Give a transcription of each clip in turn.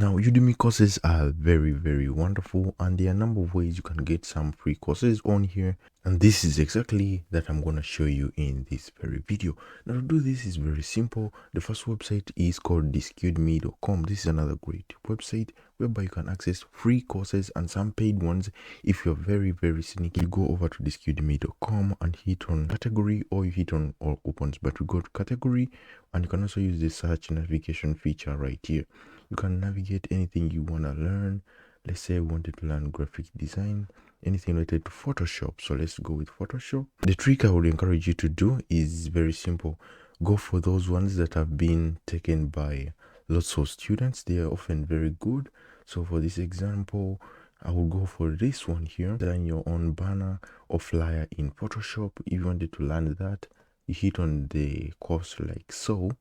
Now, Udemy courses are very wonderful, and there are a number of ways you can get some free courses on here, and this is exactly that I'm going to show you in this very video. Now, to do this is very simple. The first website is called discudemy.com. This is another great website whereby you can access free courses and some paid ones. If you're very sneaky, you go over to discudemy.com and hit on category, or you hit on all coupons, but you go to category, and you can also use the search navigation feature right here. You can navigate anything you want to learn. Let's say I wanted to learn graphic design, anything related to Photoshop. So let's go with Photoshop. The trick I would encourage you to do is very simple. Go for those ones that have been taken by lots of students. They are often very good. So for this example, I will go for this one here. Design your own banner or flyer in Photoshop. If you wanted to learn that, you hit on the course like so.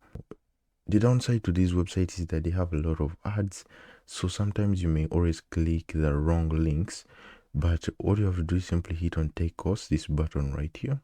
The downside to these websites is that they have a lot of ads, so sometimes you may always click the wrong links, but all you have to do is simply hit on take course, this button right here.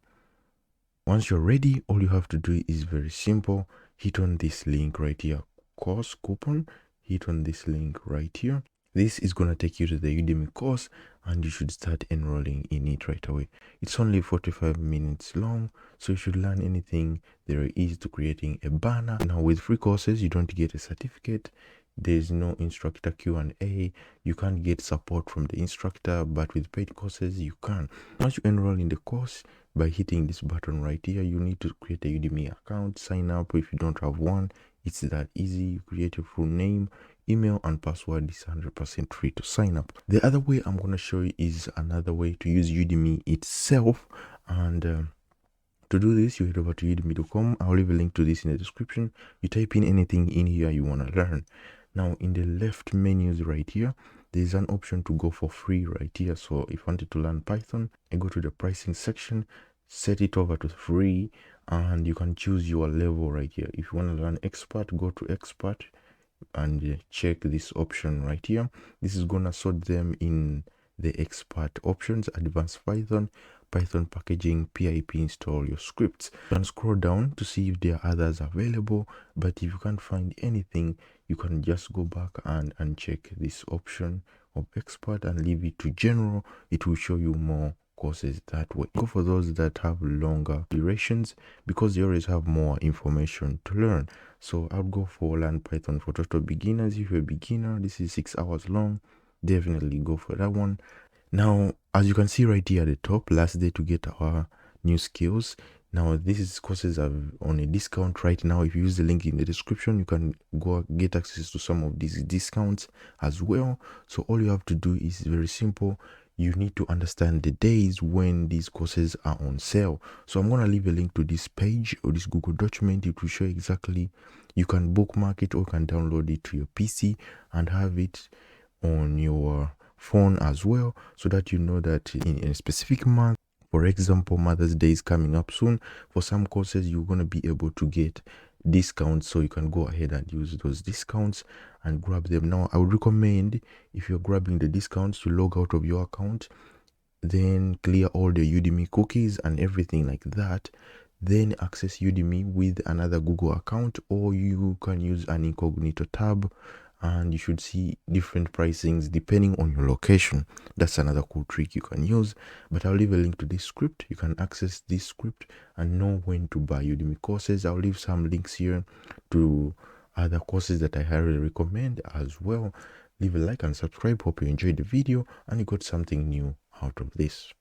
Once you're ready, all you have to do is very simple. Hit on this link right here, course coupon. Hit on this link right here. This is going to take you to the Udemy course, and you should start enrolling in it right away. It's only 45 minutes long, so you should learn anything there is to creating a banner. Now, with free courses, you don't get a certificate. There's no instructor Q&A. You can't get support from the instructor, but with paid courses, you can. Once you enroll in the course, by hitting this button right here, you need to create a Udemy account, sign up if you don't have one. It's that easy. You create your full name, email, and password. Is 100% free to sign up. The other way I'm going to show you is another way to use Udemy itself, and to do this, you head over to udemy.com. I'll leave a link to this in the description. You type in anything in here you want to learn. Now, in the left menus right here, there's an option to go for free right here. So if I wanted to learn Python, I go to the pricing section, set it over to free, and you can choose your level right here. If you want to learn expert, go to expert and check this option right here. This is gonna sort them in the expert options: advanced Python, Python packaging, PIP install your scripts. You can scroll down to see if there are others available, but if you can't find anything, you can just go back and uncheck this option of expert and leave it to general. It will show you more courses that way. Go for those that have longer durations because they always have more information to learn. So I'll go for learn Python for total beginners. If you're a beginner, this is 6 hours long. Definitely go for that one. Now, as you can see right here at the top, last day to get our new skills. Now, these courses are on a discount right now. If you use the link in the description, you can go get access to some of these discounts as well. So all you have to do is very simple. You need to understand the days when these courses are on sale. So I'm going to leave a link to this page or this Google document. It will show exactly. You can bookmark it or you can download it to your PC and have it on your phone as well, so that you know that in a specific month, for example, Mother's Day is coming up soon, for some courses you're going to be able to get discounts, so you can go ahead and use those discounts and grab them. Now, I would recommend, if you're grabbing the discounts, to log out of your account, then clear all the Udemy cookies and everything like that, then access Udemy with another Google account, or you can use an incognito tab, and you should see different pricings depending on your location. That's another cool trick you can use, but I'll leave a link to this script. You can access this script and know when to buy Udemy courses. I'll leave some links here to other courses that I highly recommend as well. Leave a like and subscribe. Hope you enjoyed the video and you got something new out of this.